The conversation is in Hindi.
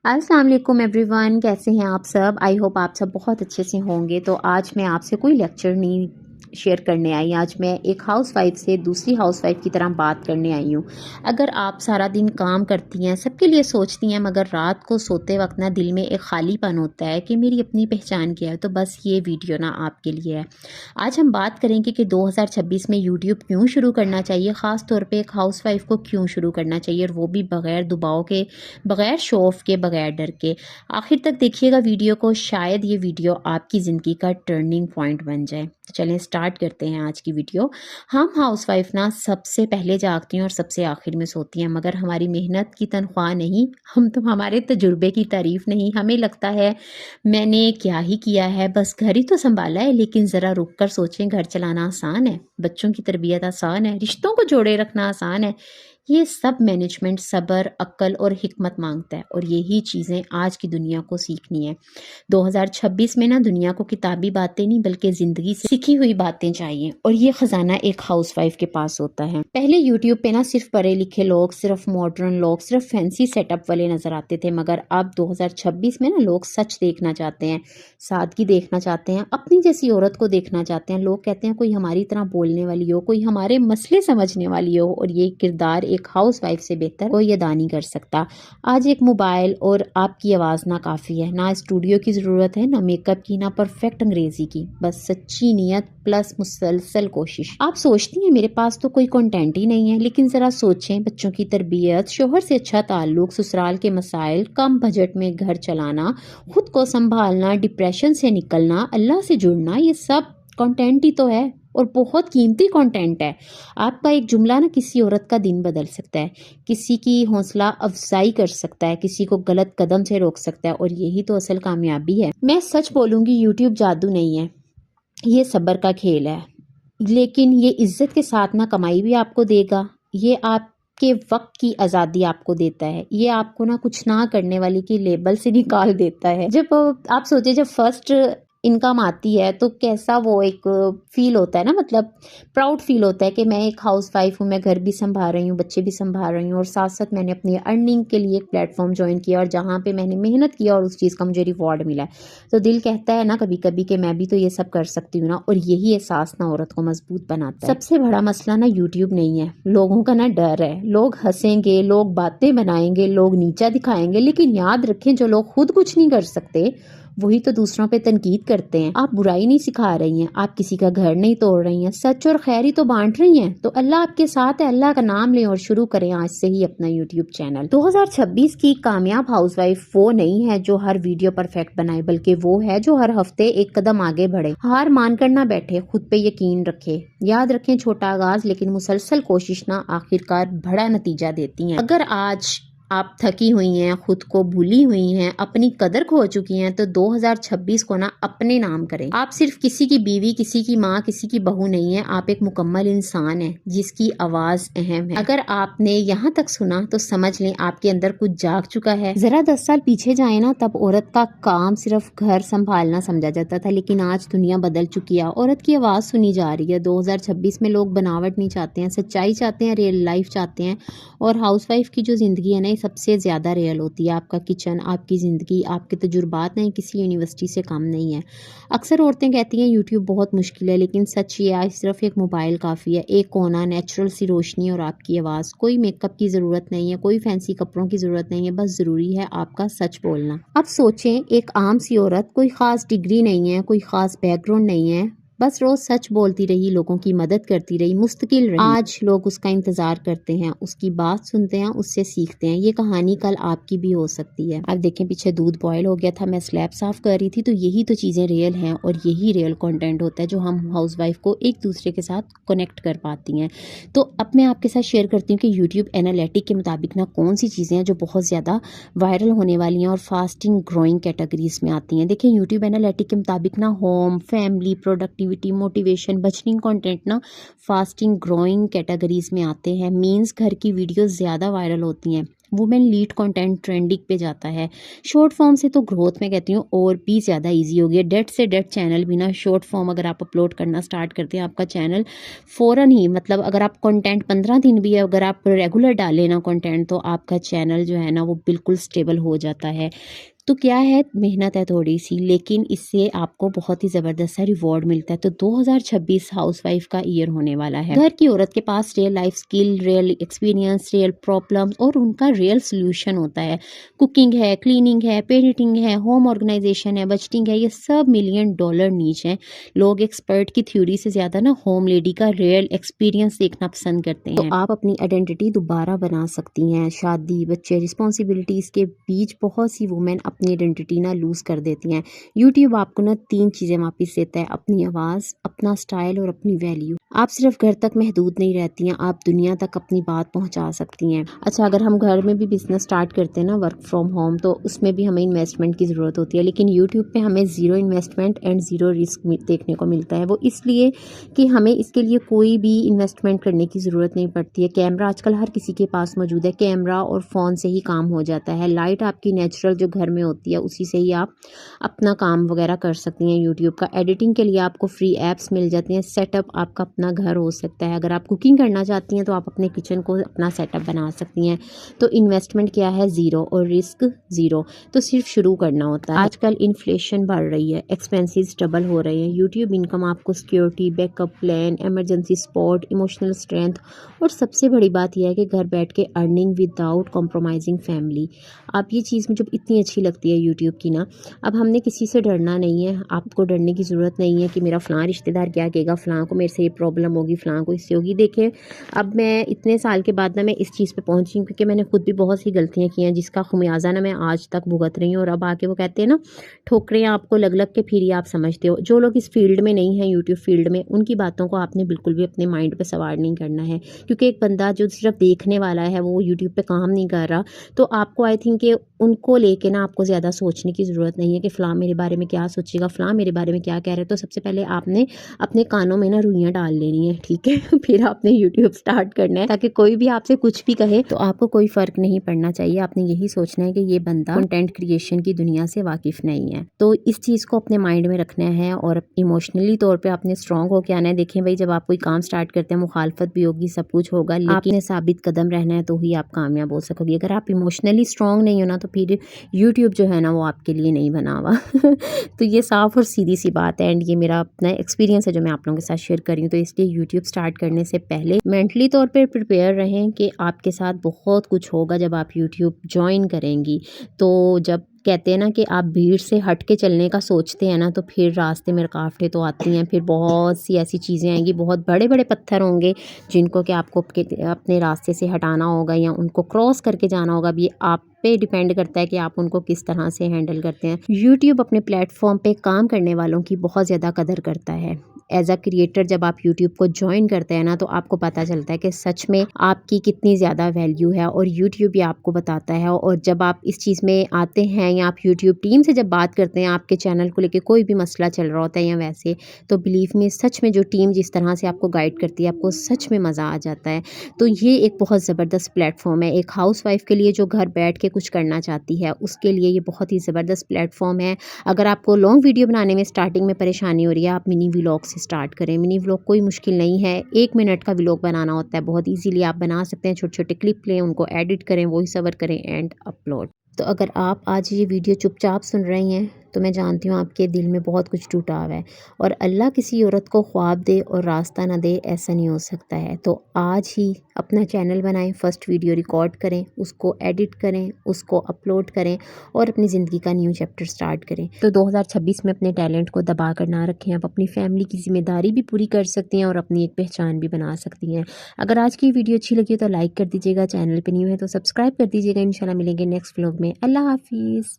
अस्सलाम वालेकुम एवरीवन, कैसे हैं आप सब। आई होप आप सब बहुत अच्छे से होंगे। तो आज मैं आपसे कोई लेक्चर नहीं शेयर करने आई। आज मैं एक हाउसवाइफ से दूसरी हाउसवाइफ की तरह बात करने आई हूँ। अगर आप सारा दिन काम करती हैं, सबके लिए सोचती हैं, मगर रात को सोते वक्त ना दिल में एक खालीपन होता है कि मेरी अपनी पहचान क्या है, तो बस ये वीडियो ना आपके लिए है। आज हम बात करेंगे कि 2026 में यूट्यूब क्यों शुरू करना चाहिए, ख़ास तौर पे एक हाउसवाइफ को क्यों शुरू करना चाहिए, और वो भी बग़ैर दबाव के, बग़ैर शो ऑफ के, बग़ैर डर के। आखिर तक देखिएगा वीडियो को, शायद ये वीडियो आपकी ज़िंदगी का टर्निंग पॉइंट बन जाए। तो चलें स्टार्ट करते हैं आज की वीडियो। हम हाउसवाइफ ना सबसे पहले जागती हैं और सबसे आखिर में सोती हैं, मगर हमारी मेहनत की तनख्वाह नहीं, हम तो हमारे तजुर्बे की तारीफ़ नहीं। हमें लगता है मैंने क्या ही किया है, बस घर ही तो संभाला है। लेकिन ज़रा रुक कर सोचें, घर चलाना आसान है, बच्चों की तरबियत आसान है, रिश्तों को जोड़े रखना आसान है। ये सब मैनेजमेंट सब्र, अक्ल और हिकमत मांगता है, और यही चीज़ें आज की दुनिया को सीखनी है। 2026 में ना दुनिया को किताबी बातें नहीं, बल्कि ज़िंदगी से सीखी हुई बातें चाहिए, और ये ख़जाना एक हाउसवाइफ के पास होता है। पहले यूट्यूब पे ना सिर्फ पढ़े लिखे लोग, सिर्फ मॉडर्न लोग, सिर्फ फैंसी सेटअप वाले नज़र आते थे, मगर अब 2026 में ना लोग सच देखना चाहते हैं, सादगी देखना चाहते हैं, अपनी जैसी औरत को देखना चाहते हैं। लोग कहते हैं कोई हमारी तरह बोलने वाली हो, कोई हमारे मसले समझने वाली हो, और ये किरदार एक हाउसवाइफ से बेहतर कोई अदा नहीं कर सकता। आज एक मोबाइल और आपकी आवाज़ ना काफ़ी है, ना स्टूडियो की ज़रूरत है, ना मेकअप की, ना परफेक्ट अंग्रेज़ी की, बस सच्ची नीयत प्लस मुसलसल कोशिश। आप सोचती हैं मेरे पास तो कोई कंटेंट ही नहीं है, लेकिन ज़रा सोचें, बच्चों की तरबियत, शोहर से अच्छा ताल्लुक, ससुराल के मसाइल, कम बजट में घर चलाना, खुद को संभालना, डिप्रेशन से निकलना, अल्लाह से जुड़ना, ये सब कंटेंट ही तो है, और बहुत कीमती कंटेंट है। आपका एक जुमला ना किसी औरत का दिन बदल सकता है, किसी की हौसला अफजाई कर सकता है, किसी को गलत कदम से रोक सकता है, और यही तो असल कामयाबी है। मैं सच बोलूँगी, यूट्यूब जादू नहीं है, ये सब्र का खेल है। लेकिन ये इज्जत के साथ ना कमाई भी आपको देगा, ये आपके वक्त की आज़ादी आपको देता है, ये आपको ना कुछ ना करने वाली की लेबल से निकाल देता है। जब आप सोचे, जब फर्स्ट इनकम आती है तो कैसा वो एक फील होता है ना, मतलब प्राउड फील होता है कि मैं एक हाउसवाइफ हूँ, मैं घर भी संभाल रही हूँ, बच्चे भी संभाल रही हूँ, और साथ साथ मैंने अपनी अर्निंग के लिए एक प्लेटफॉर्म ज्वाइन किया, और जहाँ पे मैंने मेहनत किया और उस चीज़ का मुझे रिवॉर्ड मिला है। तो दिल कहता है ना कभी कभी कि मैं भी तो ये सब कर सकती हूँ ना, और यही एहसास ना औरत को मजबूत बनाता है। सबसे बड़ा मसला ना यूट्यूब नहीं है, लोगों का ना डर है। लोग हंसेंगे, लोग बातें बनाएंगे, लोग नीचा दिखाएंगे, लेकिन याद रखें, जो लोग खुद कुछ नहीं कर सकते वही तो दूसरों पे तनकीद करते हैं। आप बुराई नहीं सिखा रही हैं, आप किसी का घर नहीं तोड़ रही हैं, सच और खैर ही तो बांट रही हैं। तो अल्लाह आपके साथ है, अल्लाह का नाम लें और शुरू करें आज से ही अपना यूट्यूब चैनल। 2026 की कामयाब हाउसवाइफ वो नहीं है जो हर वीडियो परफेक्ट बनाए, बल्कि वो है जो हर हफ्ते एक कदम आगे बढ़े, हार मानकर ना बैठे, खुद पे यकीन रखे। याद रखें, छोटा आगाज लेकिन मुसलसल कोशिश ना आखिरकार बड़ा नतीजा देती है। अगर आज आप थकी हुई हैं, खुद को भूली हुई हैं, अपनी कदर खो चुकी हैं, तो 2026 को ना अपने नाम करें। आप सिर्फ किसी की बीवी, किसी की माँ, किसी की बहू नहीं है, आप एक मुकम्मल इंसान हैं जिसकी आवाज अहम है। अगर आपने यहाँ तक सुना तो समझ लें आपके अंदर कुछ जाग चुका है। जरा 10 साल पीछे जाए ना, तब औरत का काम सिर्फ घर संभालना समझा जाता था, लेकिन आज दुनिया बदल चुकी है, औरत की आवाज सुनी जा रही है। 2026 में लोग बनावट नहीं चाहते हैं, सच्चाई चाहते हैं, रियल लाइफ चाहते हैं, और हाउसवाइफ की जो जिंदगी है ना, सबसे ज़्यादा रियल होती है। आपका किचन, आपकी ज़िंदगी, आपके तजुर्बात नहीं किसी यूनिवर्सिटी से कम नहीं है। अक्सर औरतें कहती हैं यूट्यूब बहुत मुश्किल है, लेकिन सच ये आज सिर्फ एक मोबाइल काफ़ी है, एक कोना, नेचुरल सी रोशनी और आपकी आवाज़। कोई मेकअप की ज़रूरत नहीं है, कोई फैंसी कपड़ों की ज़रूरत नहीं है, बस ज़रूरी है आपका सच बोलना। अब सोचें, एक आम सी औरत, कोई ख़ास डिग्री नहीं है, कोई ख़ास बैकग्राउंड नहीं है, बस रोज सच बोलती रही, लोगों की मदद करती रही, मुस्तकिल रही। आज लोग उसका इंतजार करते हैं, उसकी बात सुनते हैं, उससे सीखते हैं। ये कहानी कल आपकी भी हो सकती है। अब देखें, पीछे दूध बॉयल हो गया था, मैं स्लैब साफ कर रही थी, तो यही तो चीजें रियल हैं, और यही रियल कंटेंट होता है जो हम हाउसवाइफ को एक दूसरे के साथ कनेक्ट कर पाती हैं। तो अब मैं आपके साथ शेयर करती हूँ कि यूट्यूब एनालिटिक के मुताबिक ना कौन सी चीज़ें हैं जो बहुत ज़्यादा वायरल होने वाली हैं और फास्टिंग ग्रोइंग कैटेगरीज में आती हैं। देखिए, यूट्यूब एनालिटिक के मुताबिक ना होम, फैमिली, प्रोडक्टिविटी, मोटिवेशन, बचनिंग कंटेंट ना फास्टिंग ग्रोइंग कैटेगरीज में आते हैं। मींस घर की वीडियोस ज़्यादा वायरल होती हैं, वुमेन लीड कंटेंट ट्रेंडिंग पे जाता है। शॉर्ट फॉर्म से तो ग्रोथ में कहती हूँ और भी ज़्यादा ईजी हो गया। डेड से डेड चैनल भी ना शॉर्ट फॉर्म अगर आप अपलोड करना स्टार्ट करते हैं, आपका चैनल फ़ौरन ही, मतलब अगर आप कंटेंट 15 दिन भी अगर आप रेगुलर डालें ना कंटेंट, तो आपका चैनल जो है ना वो बिल्कुल स्टेबल हो जाता है। तो क्या है, मेहनत है थोड़ी सी, लेकिन इससे आपको बहुत ही ज़बरदस्त सा रिवॉर्ड मिलता है। तो 2026 हाउसवाइफ का ईयर होने वाला है। घर की औरत के पास real life skill, real experience, real problems और उनका रियल सोल्यूशन होता है। कुकिंग है, क्लीनिंग है, पेरेंटिंग है, होम ऑर्गेनाइजेशन है, बजटिंग है, ये सब $1,000,000 नीच हैं। लोग एक्सपर्ट की थ्योरी से ज़्यादा ना होम लेडी का रियल एक्सपीरियंस देखना पसंद करते हैं। तो आप अपनी आइडेंटिटी दोबारा बना सकती हैं। शादी, बच्चे, रिस्पॉन्सिबिलिटीज़ के बीच बहुत सी वुमेन अपनी आइडेंटिटी ना लूज़ कर देती हैं। यूट्यूब आपको ना 3 चीज़ें वापस देता है: अपनी आवाज़, अपना स्टाइल और अपनी वैल्यू। आप सिर्फ घर तक महदूद नहीं रहती हैं, आप दुनिया तक अपनी बात पहुंचा सकती हैं। अच्छा, अगर हम घर में भी बिजनेस स्टार्ट करते हैं ना वर्क फ्रॉम होम, तो उसमें भी हमें इन्वेस्टमेंट की ज़रूरत होती है, लेकिन यूट्यूब पे हमें zero investment and zero risk देखने को मिलता है। वो इसलिए कि हमें इसके लिए कोई भी इन्वेस्टमेंट करने की ज़रूरत नहीं पड़ती है। कैमरा आजकल हर किसी के पास मौजूद है, कैमरा और फ़ोन से ही काम हो जाता है। लाइट आपकी नेचुरल जो घर में होती है उसी से ही आप अपना काम वगैरह कर सकती हैं। यूट्यूब का एडिटिंग के लिए आपको फ्री ऐप्स मिल जाती हैं। सेटअप आपका अपना घर हो सकता है। अगर आप कुकिंग करना चाहती हैं तो आप अपने किचन को अपना सेटअप बना सकती हैं। तो इन्वेस्टमेंट क्या है? ज़ीरो, और रिस्क ज़ीरो। तो सिर्फ शुरू करना होता है। आजकल इन्फ्लेशन बढ़ रही है, एक्सपेंसेस डबल हो रहे हैं। यूट्यूब इनकम आपको security, backup plan, emergency support, emotional strength, और सबसे बड़ी बात यह है कि घर बैठ के अर्निंग विदाउट कॉम्प्रोमाइजिंग फैमिली। आप ये चीज़ मुझे इतनी अच्छी लगती है यूट्यूब की ना। अब हमने किसी से डरना नहीं है। आपको डरने की ज़रूरत नहीं है कि मेरा फ़लाँ रिश्तेदार क्या कहेगा, फ़लाँ को मेरे से ये प्रॉब्लम होगी, फ़लाँ को इससे होगी। देखिए, अब मैं इतने साल के बाद ना मैं इस चीज़ पे पहुंची हूँ, क्योंकि मैंने खुद भी बहुत सी गलतियाँ की हैं, जिसका खुमियाजा ना मैं आज तक भुगत रही हूँ। और अब आके वो कहते हैं ना, ठोकरें आपको लग लग के फिर ही आप समझते हो। जो लोग इस फील्ड में नहीं हैं, यूट्यूब फील्ड में, उनकी बातों को आपने बिल्कुल भी अपने माइंड पे सवार नहीं करना है, क्योंकि एक बंदा जो सिर्फ देखने वाला है वो यूट्यूब पे काम नहीं कर रहा। तो आपको आई थिंक कि उनको लेके ना आपको ज़्यादा सोचने की ज़रूरत नहीं है कि फ़लाँ मेरे बारे में क्या सोचेगा, फ़लाँ मेरे बारे में क्या कह रहे हैं। तो सबसे पहले आपने अपने कानों में ना रुइयाँ डाल लेनी है, ठीक है? फिर आपने यूट्यूब स्टार्ट करना है, ताकि कोई भी आपसे कुछ भी कहे तो आपको कोई फ़र्क नहीं पड़ना चाहिए। आपने यही सोचना है कि ये बंदा कंटेंट क्रिएशन की दुनिया से वाकिफ़ नहीं है। तो इस चीज़ को अपने माइंड में रखना है और इमोशनली तौर पे आपने स्ट्रॉन्ग होके आना है। देखें भाई, जब आप कोई काम स्टार्ट करते हैं, मुखालफत भी होगी, सब कुछ होगा, लेकिन आपने साबित कदम रहना है, तो ही आप कामयाब हो सकोगे। अगर आप इमोशनली स्ट्रॉन्ग नहीं हो ना, तो फिर यूट्यूब जो है ना वो आपके लिए नहीं बना हुआ। तो ये साफ़ और सीधी सी बात है, एंड ये मेरा अपना एक्सपीरियंस है जो मैं आप लोगों के साथ शेयर कर रही हूँ। तो इसलिए यूट्यूब स्टार्ट करने से पहले मेंटली तौर पे प्रिपेयर रहें कि आपके साथ बहुत कुछ होगा जब आप यूट्यूब ज्वाइन करेंगी। तो जब कहते हैं ना कि आप भीड़ से हट के चलने का सोचते हैं ना, तो फिर रास्ते में रुकावटें तो आती हैं। फिर बहुत सी ऐसी चीज़ें आएंगी, बहुत बड़े बड़े पत्थर होंगे जिनको कि आपको अपने रास्ते से हटाना होगा या उनको क्रॉस करके जाना होगा। अब ये आप पे डिपेंड करता है कि आप उनको किस तरह से हैंडल करते हैं। यूट्यूब अपने प्लेटफॉर्म पे काम करने वालों की बहुत ज़्यादा कदर करता है। एज अ क्रिएटर जब आप यूट्यूब को ज्वाइन करते हैं ना, तो आपको पता चलता है कि सच में आपकी कितनी ज़्यादा वैल्यू है, और यूट्यूब भी आपको बताता है। और जब आप इस चीज़ में आते हैं या आप यूट्यूब टीम से जब बात करते हैं, आपके चैनल को लेके कोई भी मसला चल रहा होता है या वैसे, तो बिलीव में सच में जो टीम जिस तरह से आपको गाइड करती है, आपको सच में मज़ा आ जाता है। तो ये एक बहुत ज़बरदस्त प्लेटफॉर्म है एक हाउसवाइफ के लिए जो घर बैठ के कुछ करना चाहती है, उसके लिए ये बहुत ही ज़बरदस्त प्लेटफॉर्म है। अगर आपको लॉन्ग वीडियो बनाने में स्टार्टिंग में परेशानी हो रही है, आप मिनी व्लॉग से स्टार्ट करें। मिनी व्लॉग कोई मुश्किल नहीं है, 1 मिनट का व्लॉग बनाना होता है, बहुत ईजीली आप बना सकते हैं। छोटे छोटे क्लिप लें, उनको एडिट करें, वॉइस ओवर करें एंड अपलोड। तो अगर आप आज ये वीडियो चुपचाप सुन रही हैं, तो मैं जानती हूँ आपके दिल में बहुत कुछ टूटा हुआ है, और अल्लाह किसी औरत को ख्वाब दे और रास्ता ना दे, ऐसा नहीं हो सकता है। तो आज ही अपना चैनल बनाएं, फर्स्ट वीडियो रिकॉर्ड करें, उसको एडिट करें, उसको अपलोड करें और अपनी ज़िंदगी का न्यू चैप्टर स्टार्ट करें। तो 2026 में अपने टैलेंट को दबा कर ना रखें। आप अपनी फैमिली की जिम्मेदारी भी पूरी कर सकती हैं और अपनी एक पहचान भी बना सकती हैं। अगर आज की वीडियो अच्छी लगी तो लाइक कर दीजिएगा, चैनल पर न्यू है तो सब्सक्राइब कर दीजिएगा। इंशाल्लाह मिलेंगे नेक्स्ट व्लॉग में। अल्लाह हाफिज़।